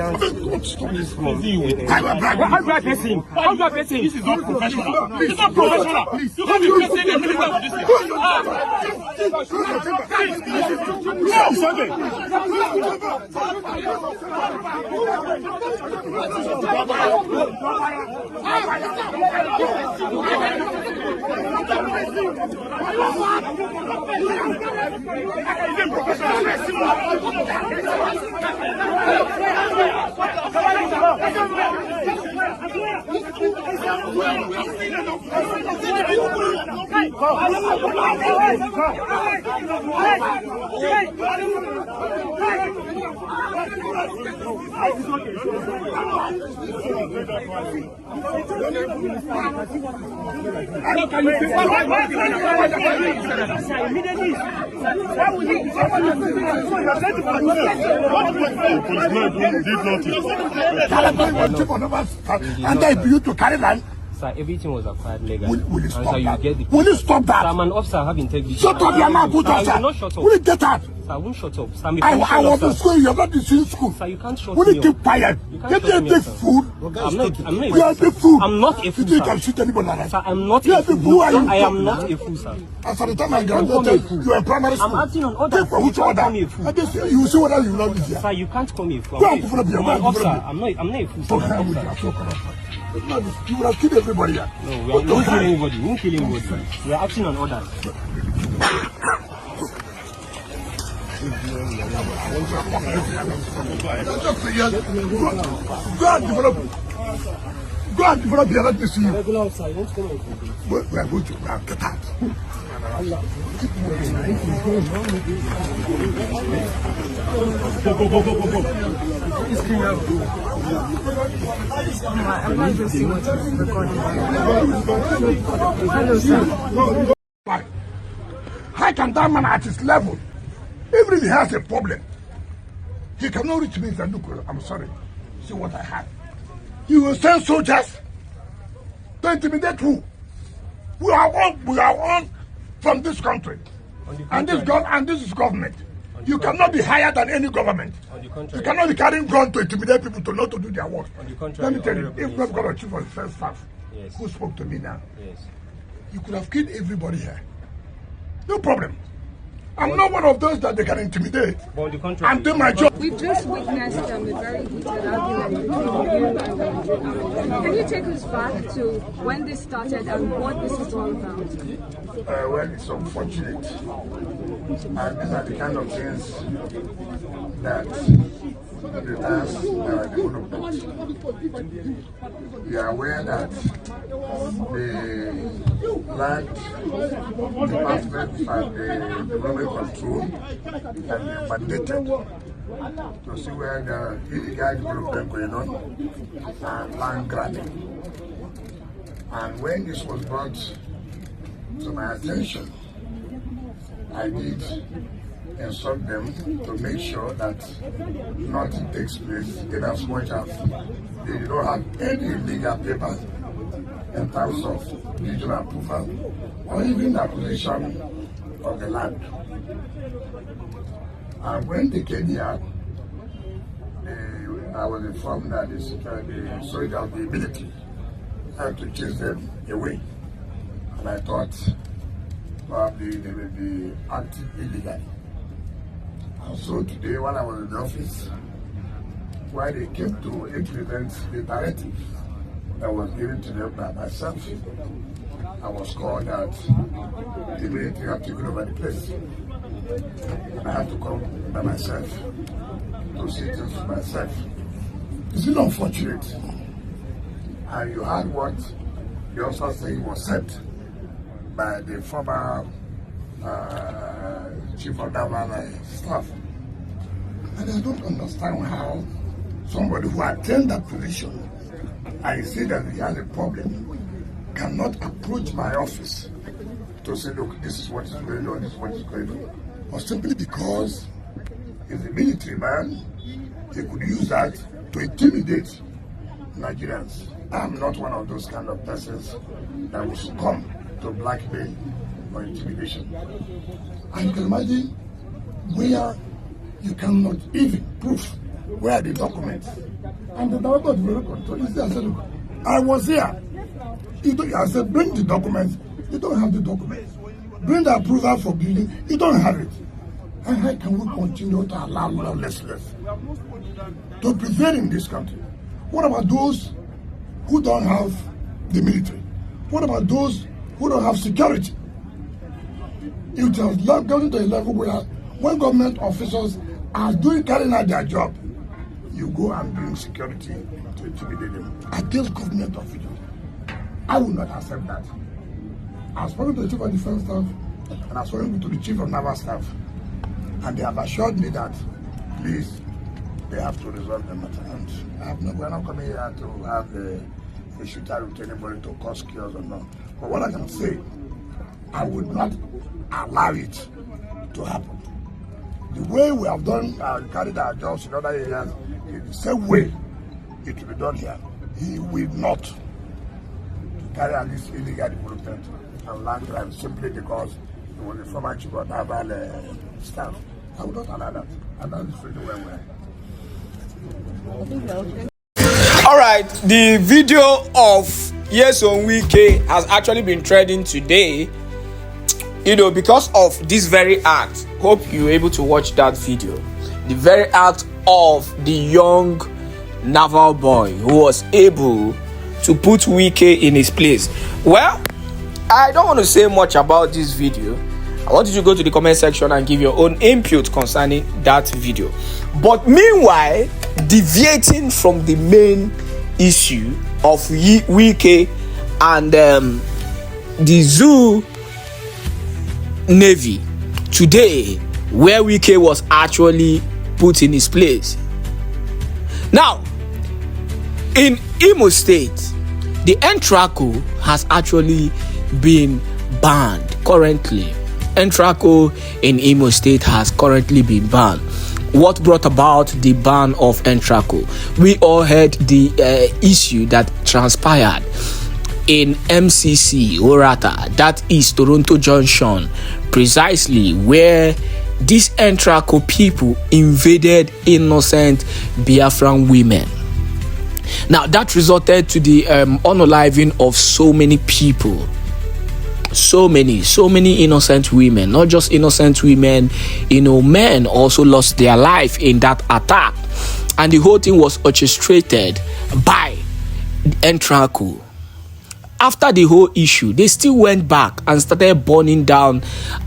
Stop this. How do I face him? How do I face him? This is not professional. It's not professional. You can't be facing a military with this thing. It's okay. And they you to carry land. Sir, everything was acquired legally. Will you stop that? You get Will you stop that? Sir, I'm an officer, I have integrity. Shut up, your mouth, sir. I will not shut up. Will you get out? Sir, I won't shut up. Sir, I was in school, you're not in school. Sir, you can't shut Will me you keep quiet? Get shut me the up, sir. food. I'm not You are the fool. I'm not a fool, You sir. can shoot anybody like that. Sir, I'm not You a are the fool. fool. I am not a fool, sir. As at the time I graduated, you were in primary school. I'm acting on orders. Take for which order? I just you will see whether you love this. Sir, you can't call me a fool. Go I'm and an officer. I'm not a fool, sir. I'm an officer. You would have killed everybody here. No, we won't kill anybody. We won't kill anybody. We are acting on orders. Go and develop here. Let me see you. Regular officer, you won't come on. We are going to get out. I'm not just seeing what's recording. Hello, sir. How can that man at his level, even if he has a problem, he cannot reach me and say, look, I'm sorry, see what I have. You will send soldiers to intimidate who? We are on from this country. And this is government. You cannot be higher than any government. You cannot be carrying gun to intimidate people to not to do their work. Let me tell you, if not God chief of the first staff, who spoke to me now, you could have killed everybody here. No problem. I'm not one of those that they can intimidate. I'm doing my job. We've just witnessed a very heated argument between you and the Can you take us back to when this started and what this is all about? Well, it's unfortunate. And these are the kind of things that returns development. You are aware that the land department and the development control have been mandated to see where the illegal development going on and land grabbing. And when this was brought to my attention, I did instruct them to make sure that nothing takes place in as much as they don't have any legal papers in terms of regional approval or even acquisition of the land. And when they came here, I was informed that the soldiers of the military had to chase them away. And I thought probably they will be acting illegally. And so today, when I was in the office, while they came to implement the directive that was given to them by myself, I was called that the military have taken over the place. And I had to come by myself to see things for myself. It's really unfortunate. And you heard what the officer said was said by the former chief of Naval staff. And I don't understand how somebody who attained that position, I see that he has a problem, cannot approach my office to say, look, this is what is going on, this is what is going on. Or simply because he's a military man, he could use that to intimidate Nigerians. I'm not one of those kind of persons that will succumb to blackmail or intimidation. And you can imagine where you cannot even prove Where are the documents? And the director of the control is there. I said, look, I was here. I said, bring the documents. You don't have the documents. Bring the approval for building. You don't have it. And how can we continue to allow lawlessness to prevail in this country? What about those who don't have the military? What about those who don't have security? It has gotten to a level where when government officials are carrying out their job, you go and bring security to intimidate them against government officials. I will not accept that. I've spoken to the Chief of Defense Staff and I've spoken to the Chief of Naval Staff, and they have assured me that, please, they have to resolve the matter. And we're not coming here to have a shooter with anybody to cause chaos or not. But what I can say, I would not allow it to happen. The way we have done carried our jobs in other areas, in the same way it will be done here. He will not carry out this illegal development and land crime simply because he was a former chief of Naval staff. I would not allow that. And that is really where we're. All right, the video of Nyesom Wike has actually been trending today, because of this very act. Hope you were able to watch that video. The very act of the young Naval boy who was able to put Wike in his place. Well, I don't want to say much about this video. I want you to go to the comment section and give your own input concerning that video. But meanwhile, deviating from the main issue of Wike and the Zoo Navy today, where Wike was actually put in his place. Now, in Imo State, the Entraco has actually been banned currently. Entraco in Imo State has currently been banned. What brought about the ban of Entraco? We all heard the issue that transpired in MCC Orata, that is Toronto Junction, precisely where these Entraco people invaded innocent Biafran women. Now that resulted to the unaliving of so many people, so many innocent women. Not just innocent women, men also lost their life in that attack, and the whole thing was orchestrated by Entraco. After the whole issue, they still went back and started burning down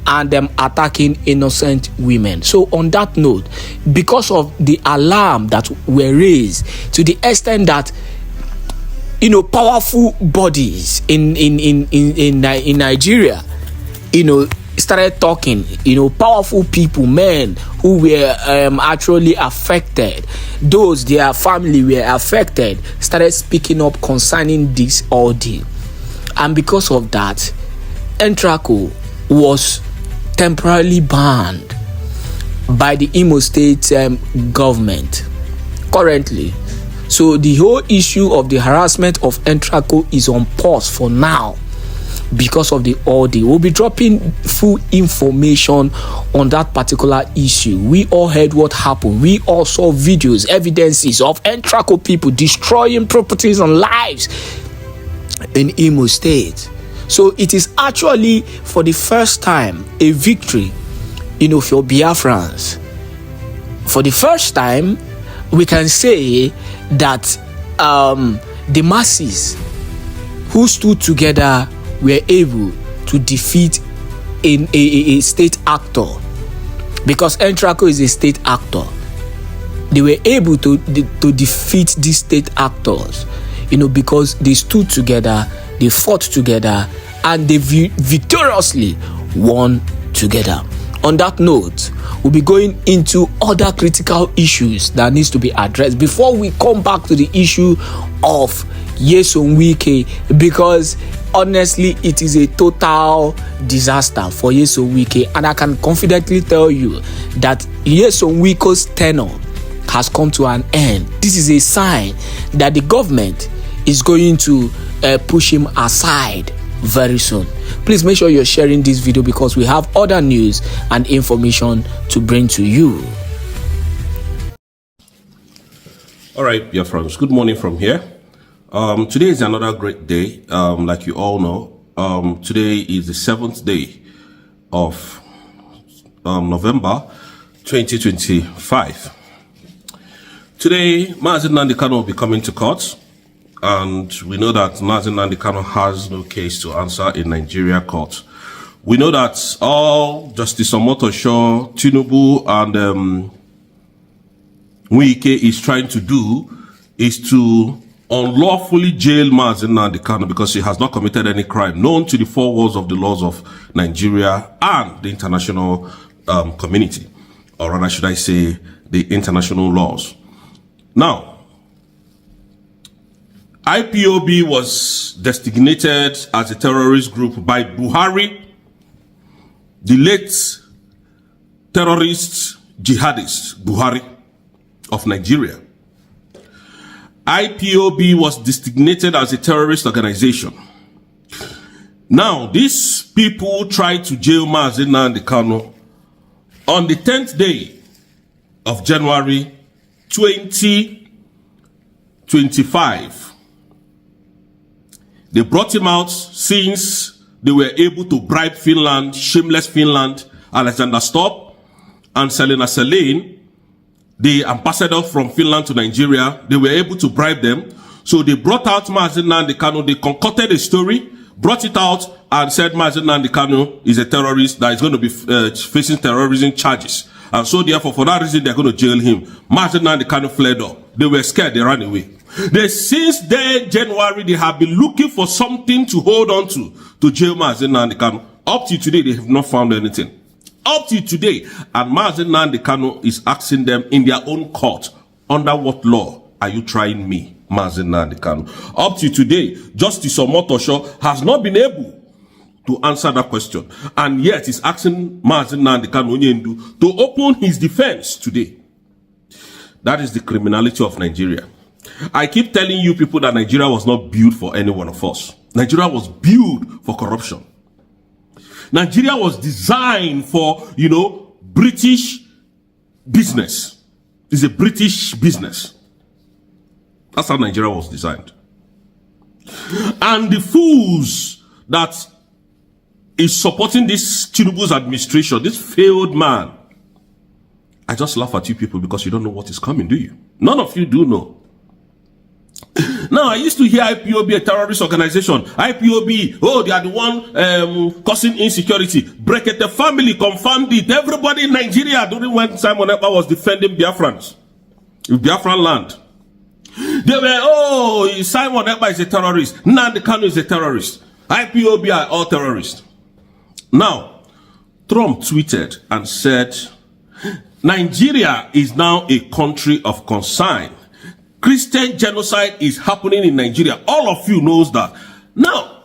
and attacking innocent women. So on that note, because of the alarm that were raised to the extent that powerful bodies in Nigeria, started talking, powerful people, men who were actually affected, those their family were affected, started speaking up concerning this ordeal. And because of that, Entraco was temporarily banned by the Imo State government currently. So the whole issue of the harassment of Entraco is on pause for now because of the ordeal. We'll be dropping full information on that particular issue. We all heard what happened. We all saw videos, evidences of Entraco people destroying properties and lives in Imo State. So it is actually for the first time a victory, for Biafrans. For the first time, we can say that the masses who stood together were able to defeat a state actor, because Entraco is a state actor. They were able to defeat these state actors, because they stood together, they fought together, and they victoriously won together. On that note, we'll be going into other critical issues that needs to be addressed before we come back to the issue of Nyesom Wike, because honestly, it is a total disaster for Nyesom Wike, and I can confidently tell you that Nyesom Wike's tenure has come to an end. This is a sign that the government is going to push him aside very soon. Please make sure you're sharing this video because we have other news and information to bring to you. All right, Biafrans, good morning from here. Today is another great day, like you all know. Today is the 7th day of November 2025. Today, Mazi Nnamdi Kanu will be coming to court, and we know that Mazi Nnamdi Kanu has no case to answer in Nigeria court. We know that all Justice Omotosho, Tinubu, and Wike is trying to do is to unlawfully jail Mazi Nnamdi Kanu because he has not committed any crime known to the four walls of the laws of Nigeria and the international community, or rather should I say the international laws. Now, IPOB was designated as a terrorist group by Buhari, the late terrorist jihadist Buhari of Nigeria. IPOB was designated as a terrorist organization. Now, these people tried to jail Mazi Nnamdi Kanu on the 10th day of January 2025. They brought him out since they were able to bribe Finland, shameless Finland, Alexander Stubb, and Selena Selene, the ambassador from Finland to Nigeria. They were able to bribe them. So they brought out Mazi Nnamdi Kanu. They concocted a story, brought it out, and said Mazi Nnamdi Kanu is a terrorist that is going to be facing terrorism charges. And so therefore, for that reason, they're going to jail him. Mazi Nnamdi Kanu fled up. They were scared. They ran away. Since then, January, they have been looking for something to hold on to jail Mazi Nnamdi Kanu. Up to today, they have not found anything. Up to today, and Mazi Nnamdi Kanu is asking them in their own court, under what law are you trying me, Mazi Nnamdi Kanu? Up to today, Justice Omotosho has not been able to answer that question, and yet he's asking Mazi Nnamdi Kanu to open his defense today. That is the criminality of Nigeria. I keep telling you people that Nigeria was not built for any one of us. Nigeria was built for corruption. Nigeria was designed for, British business. It's a British business. That's how Nigeria was designed. And the fools that is supporting this Tinubu's administration, this failed man, I just laugh at you people because you don't know what is coming, do you? None of you do know. Now, I used to hear IPOB a terrorist organization. IPOB, oh, they are the one causing insecurity. Brekete family confirmed it. Everybody in Nigeria, during when Simon Ekpa was defending Biafrans, Biafran land, they were, oh, Simon Ekpa is a terrorist. Nnamdi Kanu is a terrorist. IPOB are all terrorists. Now, Trump tweeted and said, Nigeria is now a country of concern. Christian genocide is happening in Nigeria. All of you knows that. Now,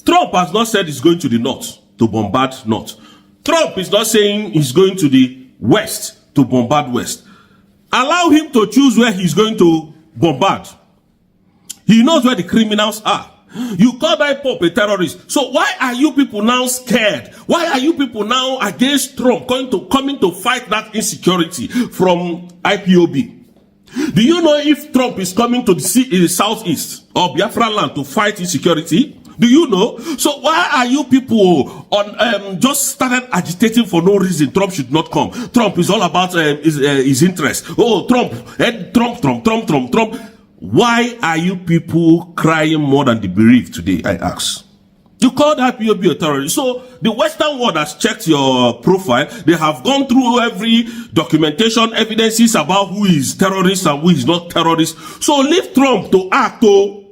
Trump has not said he's going to the north to bombard north. Trump is not saying he's going to the west to bombard west. Allow him to choose where he's going to bombard. He knows where the criminals are. You call that Pope a terrorist. So why are you people now scared? Why are you people now against Trump coming to fight that insecurity from IPOB? Do you know if Trump is coming to the southeast or Biafran land to fight insecurity? Do you know? So why are you people on just started agitating for no reason? Trump should not come. Trump is all about his interest. Oh, Trump. Why are you people crying more than the bereaved today, I ask? You called IPOB a terrorist. So the Western world has checked your profile. They have gone through every documentation, evidences about who is terrorist and who is not terrorist. So leave Trump to act. We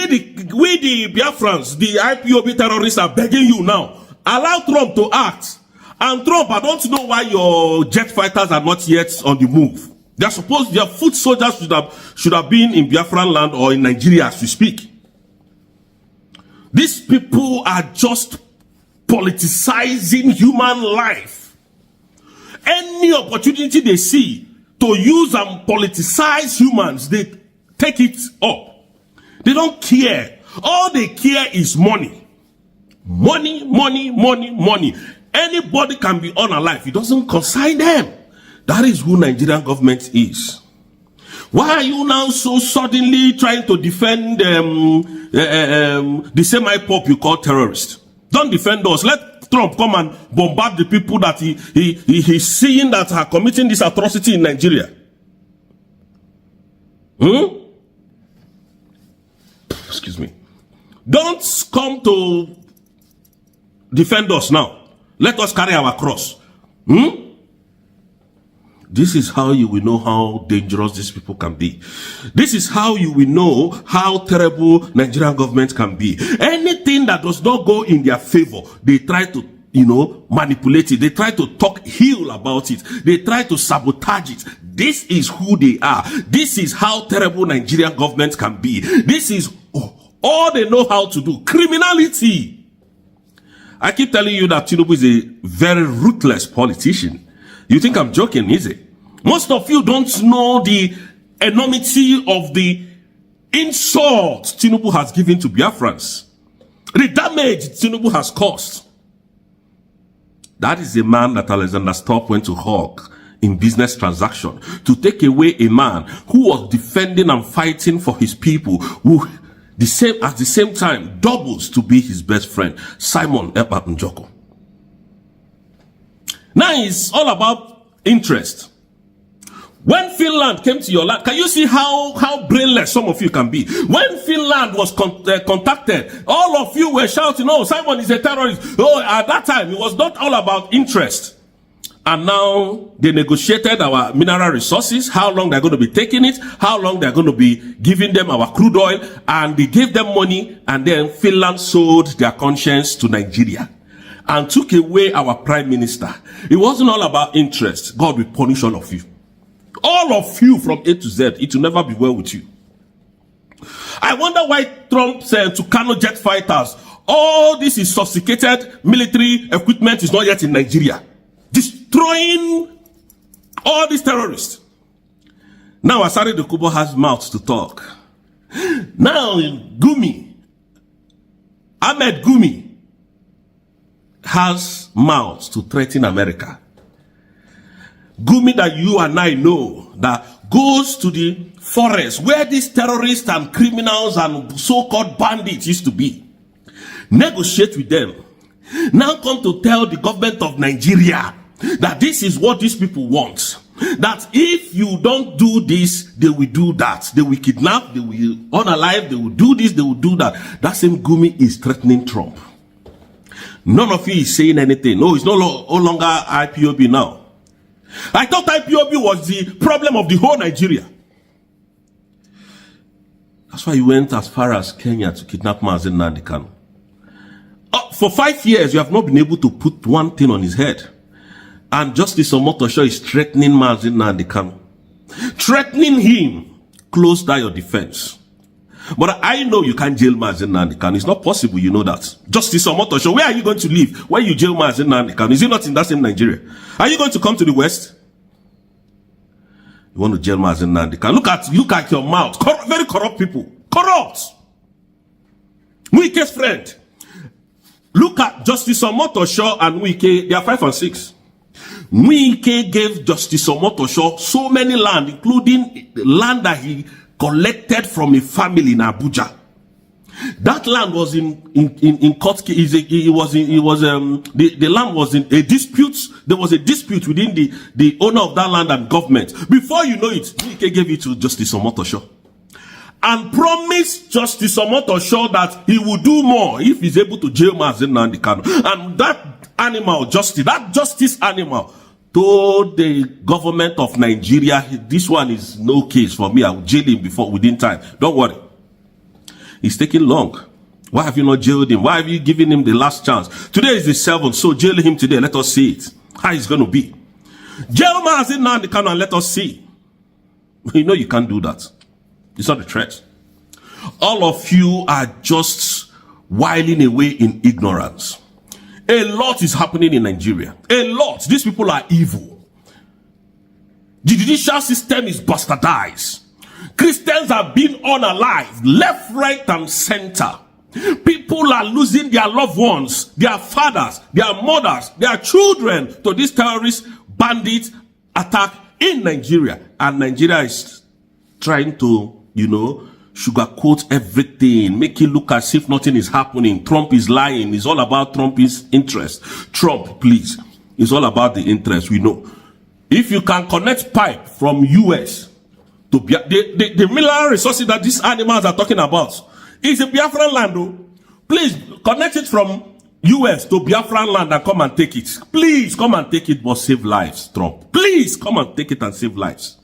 the Biafrans, the IPOB terrorists are begging you now. Allow Trump to act. And Trump, I don't know why your jet fighters are not yet on the move. They are supposed, their foot soldiers should have been in Biafran land or in Nigeria as we speak. These people are just politicizing human life. Any opportunity they see to use and politicize humans, they take it up. They don't care. All they care is money. Money, money, money, money. Anybody can be unalive. It doesn't concern them. That is who Nigerian government is. Why are you now so suddenly trying to defend the same IPOP you call terrorists? Don't defend us. Let Trump come and bombard the people that he's seeing that are committing this atrocity in Nigeria. Excuse me. Don't come to defend us now. Let us carry our cross. This is how you will know how dangerous these people can be. This is how you will know how terrible Nigerian government can be. Anything that does not go in their favor, they try to, manipulate it. They try to talk ill about it. They try to sabotage it. This is who they are. This is how terrible Nigerian government can be. This is all they know how to do. Criminality. I keep telling you that Tinubu is a very ruthless politician. You think I'm joking, is it? Most of you don't know the enormity of the insult Tinubu has given to Biafrans. The damage Tinubu has caused. That is a man that Alexander Stubb went to hug in business transaction to take away a man who was defending and fighting for his people, who at the same time doubles to be his best friend, Simon Ekpa Njoko. Now it's all about interest. When Finland came to your land, can you see how brainless some of you can be? When Finland was contacted, all of you were shouting, "Oh, Simon is a terrorist." Oh, at that time, it was not all about interest. And now they negotiated our mineral resources, how long they're going to be taking it, how long they're going to be giving them our crude oil, and they gave them money, and then Finland sold their conscience to Nigeria and took away our prime minister. It wasn't all about interest. God will punish all of you. All of you from A to Z. It will never be well with you. I wonder why Trump said to Kano jet fighters, all this is sophisticated military equipment is not yet in Nigeria. Destroying all these terrorists. Now Asari Dokubo has mouths to talk. Now Ahmed Gumi has mouths to threaten America. Gumi that you and I know that goes to the forest where these terrorists and criminals and so-called bandits used to be. Negotiate with them. Now come to tell the government of Nigeria that this is what these people want. That if you don't do this, they will do that. They will kidnap, they will unalive, they will do this, they will do that. That same Gumi is threatening Trump. None of you is saying anything. No, it's no longer IPOB now. I thought IPOB was the problem of the whole Nigeria. That's why you went as far as Kenya to kidnap Mazen Nnamdi Kanu. For 5 years, you have not been able to put one thing on his head. And Justice Omotosho is threatening Mazen Nnamdi Kanu. Threatening him, close down your defense. But I know you can't jail Mazen Nnamdi Kanu. It's not possible, you know that. Justice Omotosho, where are you going to live when you jail Mazen Nnamdi Kanu? Is he not in that same Nigeria? Are you going to come to the West? You want to jail Mazen Nnamdi Kanu? Look at your mouth. Very corrupt people. Corrupt. Wike's friend. Look at Justice Omotosho and Wike. They are 5 and 6. Wike gave Justice Omotosho so many land, including land that he collected from a family in Abuja. That land was in court. The land was in a dispute. There was a dispute within the owner of that land and government. Before you know it, Wike gave it to Justice Omotosho and promised Justice Omotosho that he would do more if he's able to jail Mazen Nnamdi Kanu. And that animal, justice animal, told the government of Nigeria, this one is no case for me. I will jail him within time. Don't worry. It's taking long. Why have you not jailed him? Why have you given him the last chance? Today is the 7th, so jail him today. Let us see it. How it's going to be. Jail Mazen Nnamdi Kanu and let us see. You know you can't do that. It's not a threat. All of you are just whiling away in ignorance. A lot is happening in Nigeria. A lot. These people are evil. The judicial system is bastardized. Christians are being unalived, left, right, and center. People are losing their loved ones, their fathers, their mothers, their children to this terrorist bandit attack in Nigeria. And Nigeria is trying to, sugarcoat everything, make it look as if nothing is happening. Trump is lying. It's all about Trump's interest. Trump, please. It's all about the interest, we know. If you can connect pipe from US to the mineral resources that these animals are talking about, is a Biafran land, though. Please connect it from US to Biafran land and come and take it. Please come and take it, but save lives, Trump. Please come and take it and save lives.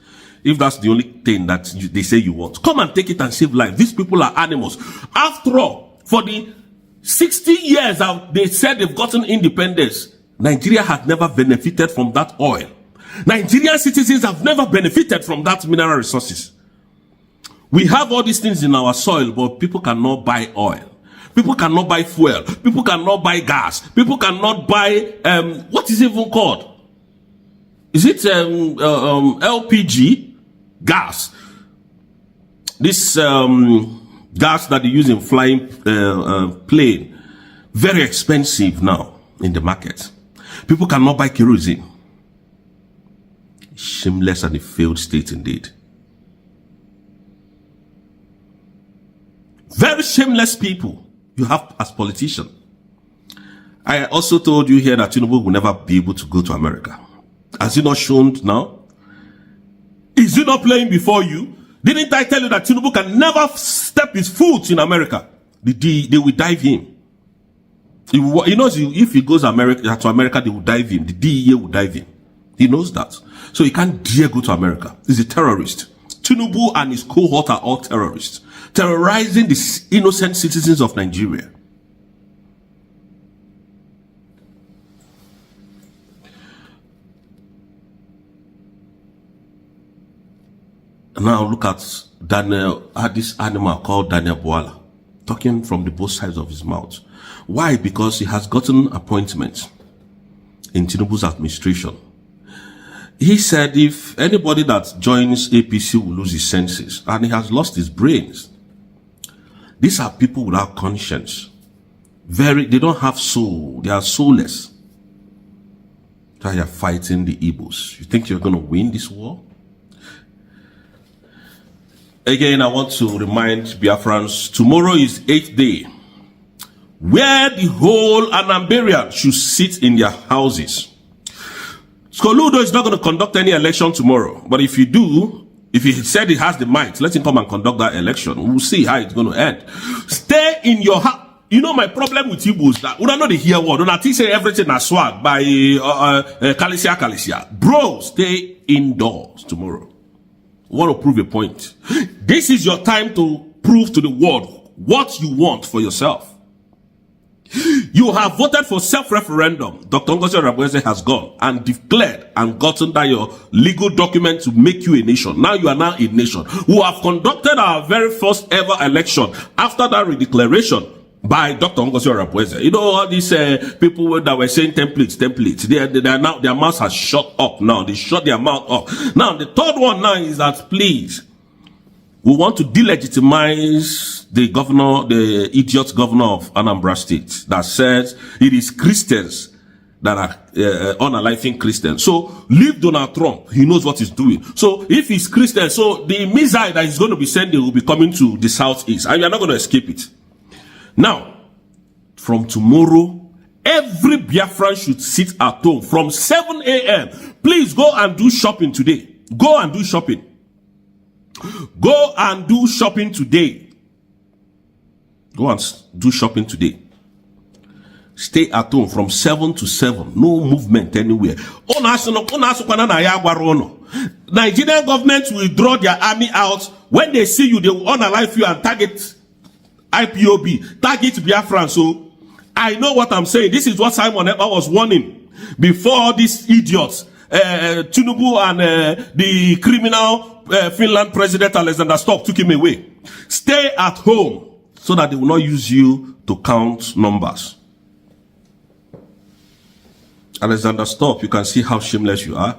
If that's the only thing that they say you want, come and take it and save lives. These people are animals. After all, for the 60 years they said they've gotten independence, Nigeria has never benefited from that oil. Nigerian citizens have never benefited from that mineral resources. We have all these things in our soil, but people cannot buy oil. People cannot buy fuel. People cannot buy gas. People cannot buy, what is it even called? Is it LPG? Gas. This gas that they use in flying plane. Very expensive now in the market. People cannot buy kerosene. Shameless and a failed state indeed. Very shameless people you have as politicians. I also told you here that Tinubu will never be able to go to America. Has he not shown now? Is he not playing before you? Didn't I tell you that Tinubu can never step his foot in America? They will dive him. He knows if he goes to America, they will dive him. The DEA will dive him. He knows that. So he can't dare go to America. He's a terrorist. Tinubu and his cohort are all terrorists. Terrorizing the innocent citizens of Nigeria. Now look at Daniel, this animal called Daniel Boala, talking from the both sides of his mouth. Why? Because he has gotten appointments in Tinubu's administration. He said if anybody that joins APC will lose his senses, and he has lost his brains. These are people without conscience. They don't have soul. They are soulless. So you're fighting the Igbos. You think you're going to win this war? Again, I want to remind Biafrans, tomorrow is 8th day, where the whole Anambarian should sit in their houses. Skoludo is not going to conduct any election tomorrow, but if he said he has the might, let him come and conduct that election. We'll see how it's going to end. Stay in your house. You know, my problem with Igbo is that we don't know the hear word. Don't say everything as swag by Kalisia. Bro, stay indoors tomorrow. Want to prove a point. This is your time to prove to the world what you want for yourself. You have voted for self-referendum. Dr. Ngozi Oreboweze has gone and declared and gotten that your legal document to make you a nation. Now you are now a nation. We have conducted our very first ever election after that redeclaration by Dr. Ngozi Oreboweze. You know all these people that were saying templates. They are now, their mouths has shut up now. They shut their mouth up. Now the third one now is that please, we want to delegitimize the governor, the idiot governor of Anambra State that says it is Christians that are unaliving Christians. So leave Donald Trump. He knows what he's doing. So if he's Christian, so the missile that he's going to be sending will be coming to the southeast, and you're not going to escape it. Now, from tomorrow, every Biafran should sit at home from 7 a.m. Please go and do shopping today. Go and do shopping. Go and do shopping today. Go and do shopping today. Stay at home from 7 to 7. No movement anywhere. Nigerian government will draw their army out. When they see you, they will unalive you and target IPOB, target Biafran. So I know what I'm saying. This is what Simon Ekpa was warning before these idiots, Tinubu and the criminal Finland president Alexander Stubb took him away. Stay at home so that they will not use you to count numbers. Alexander Stubb, you can see how shameless you are.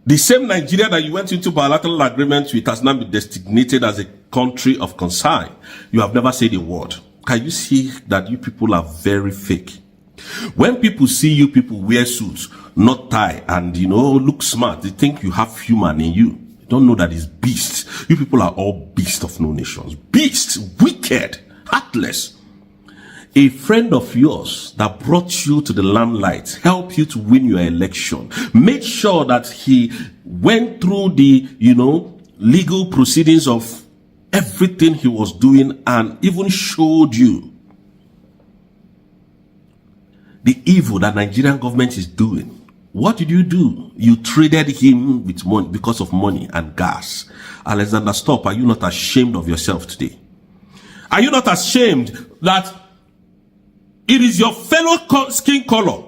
The same Nigeria that you went into bilateral agreement with has now been designated as a country of concern. You have never said a word. Can you see that you people are very fake? When people see you people wear suits, not tie, and look smart, they think you have human in you. You don't know that it's beasts. You people are all beasts of no nations. Beasts, wicked, heartless. A friend of yours that brought you to the limelight, helped you to win your election, made sure that he went through the, legal proceedings of everything he was doing and even showed you the evil that Nigerian government is doing. What did you do? You traded him with money because of money and gas. Alexander, stop. Are you not ashamed of yourself today? Are you not ashamed that it is your fellow skin color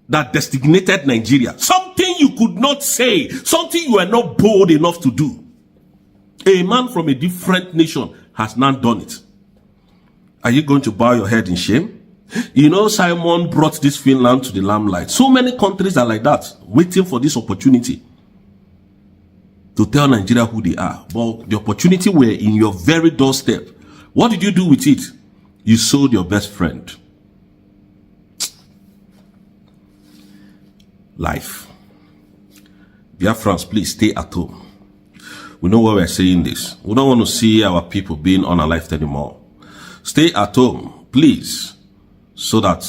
that designated Nigeria? Something you could not say, something you were not bold enough to do. A man from a different nation has now done it. Are you going to bow your head in shame? Simon brought this Finland to the limelight. So many countries are like that, waiting for this opportunity to tell Nigeria who they are. But the opportunity were in your very doorstep. What did you do with it? You sold your best friend. Life. Biafrans, please stay at home. We know why we're saying this. We don't want to see our people being unalived anymore. Stay at home, please, so that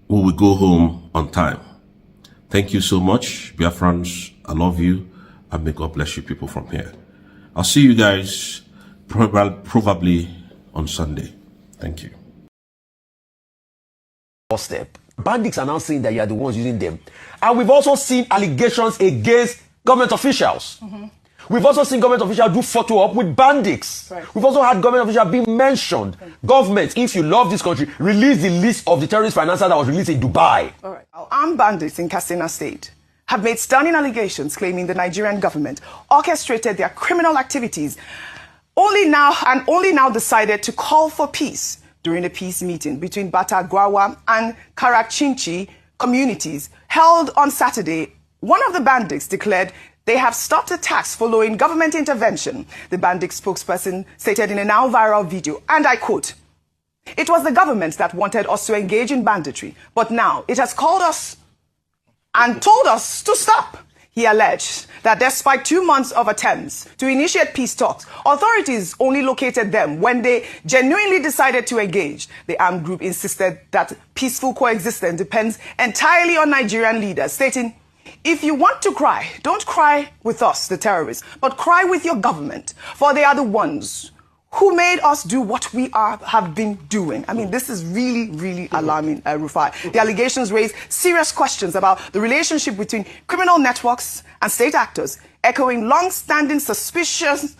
we will go home on time. Thank you so much, Biafrans. I love you, and may God bless you people from here. I'll see you guys probably on Sunday. Thank you. Step. Bandits are now saying that you are the ones using them. And we've also seen allegations against government officials. We've also seen government officials do photo op with bandits. Right. We've also had government officials being mentioned. Government, if you love this country, release the list of the terrorist financiers that was released in Dubai. All right. Armed bandits in Katsina State have made stunning allegations claiming the Nigerian government orchestrated their criminal activities only now decided to call for peace during a peace meeting between Batagwawa and Karakchinchi communities held on Saturday. One of the bandits declared they have stopped attacks following government intervention. The bandit spokesperson stated in a now viral video, and I quote, "It was the government that wanted us to engage in banditry, but now it has called us and told us to stop." He alleged that despite 2 months of attempts to initiate peace talks, authorities only located them when they genuinely decided to engage. The armed group insisted that peaceful coexistence depends entirely on Nigerian leaders, stating, "If you want to cry, don't cry with us, the terrorists, but cry with your government, for they are the ones who made us do what we have been doing." I mean, this is really, really alarming, Rufai. The allegations raise serious questions about the relationship between criminal networks and state actors, echoing long-standing suspicions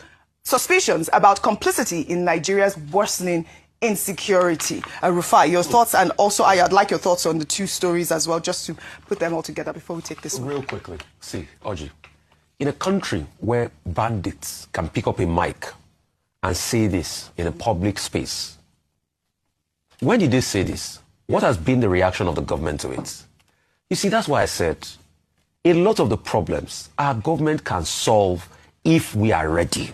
about complicity in Nigeria's worsening insecurity. Rufai, your thoughts, and also I'd like your thoughts on the two stories as well, just to put them all together before we take this one. Real quickly, see, Oji, in a country where bandits can pick up a mic and say this in a public space, when did they say this? What has been the reaction of the government to it? You see, that's why I said a lot of the problems our government can solve if we are ready.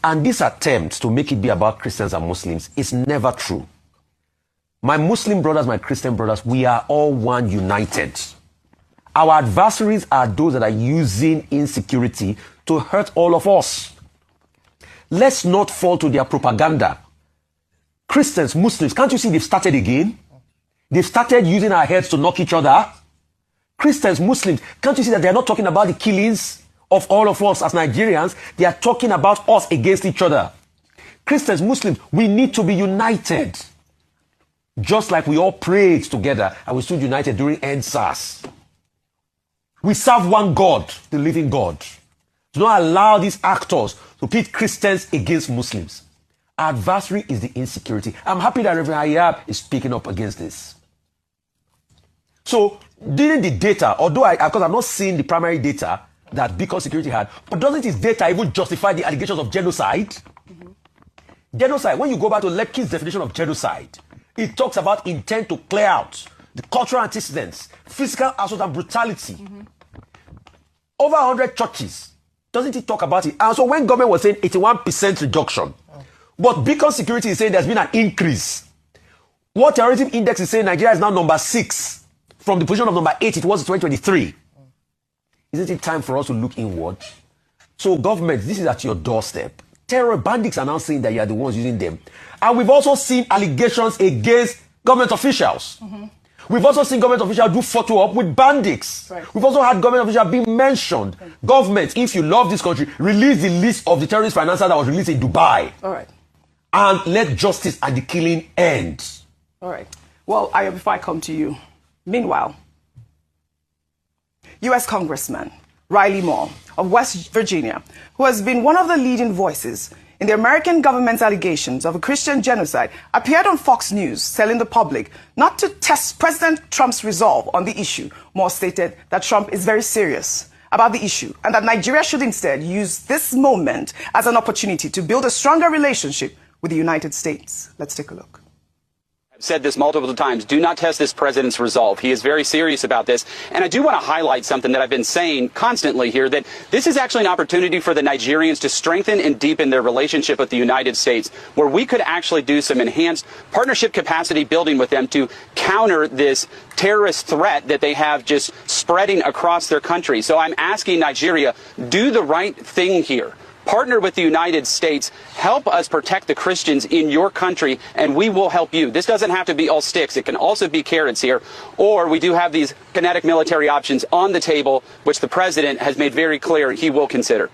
And this attempt to make it be about Christians and Muslims is never true. My Muslim brothers, my Christian brothers, we are all one, united. Our adversaries are those that are using insecurity to hurt all of us. Let's not fall to their propaganda. Christians, Muslims, can't you see they've started again? They've started using our heads to knock each other. Christians, Muslims, can't you see that they're not talking about the killings of all of us as Nigerians? They are talking about us against each other. Christians, Muslims, we need to be united. Just like we all prayed together and we stood united during EndSARS. We serve one God, the living God. Do not allow these actors to pit Christians against Muslims. Our adversary is the insecurity. I'm happy that Reverend Ayab is speaking up against this. So, during the data, although because I'm not seeing the primary data that Beacon Security had, but doesn't his data even justify the allegations of genocide? Genocide, when you go back to Lepkin's definition of genocide, it talks about intent to clear out, the cultural antecedents, physical assault and brutality. Over 100 churches. Doesn't it talk about it? And so when government was saying 81% reduction, but Beacon Security is saying there's been an increase. What terrorism index is saying Nigeria is now number 6 from the position of number 8 it was in 2023. Isn't it time for us to look inward? So government, this is at your doorstep. Terror bandits are now saying that you are the ones using them. And we've also seen allegations against government officials. We've also seen government officials do photo op with bandits. Right. We've also had government officials being mentioned. Okay. Government, if you love this country, release the list of the terrorist financiers that was released in Dubai. All right. And let justice and the killing end. All right. Well, Ayo, before I come to you, meanwhile, U.S. Congressman Riley Moore of West Virginia, who has been one of the leading voices in the American government's allegations of a Christian genocide, appeared on Fox News telling the public not to test President Trump's resolve on the issue. Moore stated that Trump is very serious about the issue and that Nigeria should instead use this moment as an opportunity to build a stronger relationship with the United States. Let's take a look. I've said this multiple times. Do not test this president's resolve. He is very serious about this. And I do want to highlight something that I've been saying constantly here, that this is actually an opportunity for the Nigerians to strengthen and deepen their relationship with the United States, where we could actually do some enhanced partnership capacity building with them to counter this terrorist threat that they have just spreading across their country. So I'm asking Nigeria, do the right thing here. Partner with the United States, help us protect the Christians in your country, and we will help you. This doesn't have to be all sticks. It can also be carrots here. Or we do have these kinetic military options on the table, which the president has made very clear he will consider.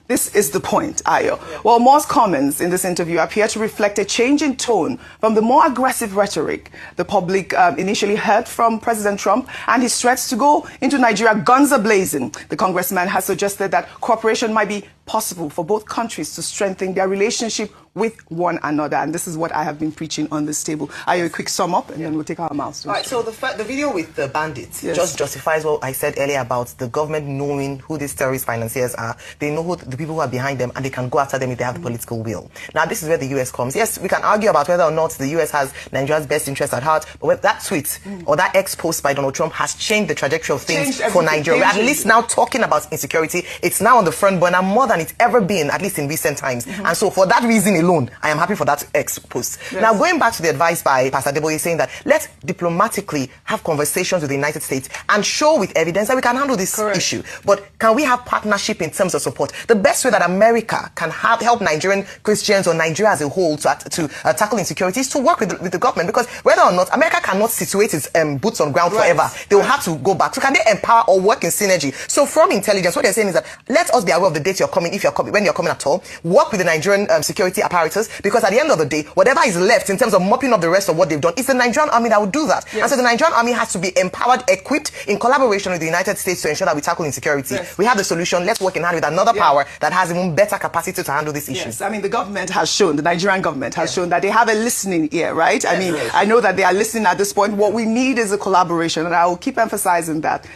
This is the point, Ayo. Well, Moore's comments in this interview appear to reflect a change in tone from the more aggressive rhetoric the public initially heard from President Trump and his threats to go into Nigeria guns a-blazing. The congressman has suggested that cooperation might be possible for both countries to strengthen their relationship with one another. And this is what I have been preaching on this table. Ayo, a quick sum up, and then we'll take our milestones. All right, so the video with the bandits just justifies what I said earlier about the government knowing who these terrorist financiers are. They know who the people who are behind them, and they can go after them if they have the political will. Now, this is where the U.S. comes. Yes, we can argue about whether or not the U.S. has Nigeria's best interest at heart, but that tweet or that ex-post by Donald Trump has changed the trajectory of things for Nigeria. We're at least now talking about insecurity. It's now on the front burner more than it's ever been, at least in recent times. And so for that reason alone, I am happy for that ex-post. Yes. Now, going back to the advice by Pastor Deboye saying that let's diplomatically have conversations with the United States and show with evidence that we can handle this issue. But can we have partnership in terms of support? The best way that America can help Nigerian Christians or Nigeria as a whole to tackle insecurity is to work with the government, because whether or not America cannot situate its boots on ground forever, they will have to go back. So can they empower or work in synergy? So from intelligence, what they're saying is that let us be aware of the date you're coming, if you're coming, when you're coming at all, work with the Nigerian security apparatus, because at the end of the day, whatever is left in terms of mopping up the rest of what they've done, it's the Nigerian army that will do that. Yes. And so the Nigerian army has to be empowered, equipped in collaboration with the United States to ensure that we tackle insecurity. Yes. We have the solution. Let's work in hand with another power that has even better capacity to handle this issue. Yes, I mean, the government has shown, the Nigerian government has shown that they have a listening ear, right? I mean, I know that they are listening at this point. What we need is a collaboration, and I will keep emphasizing that.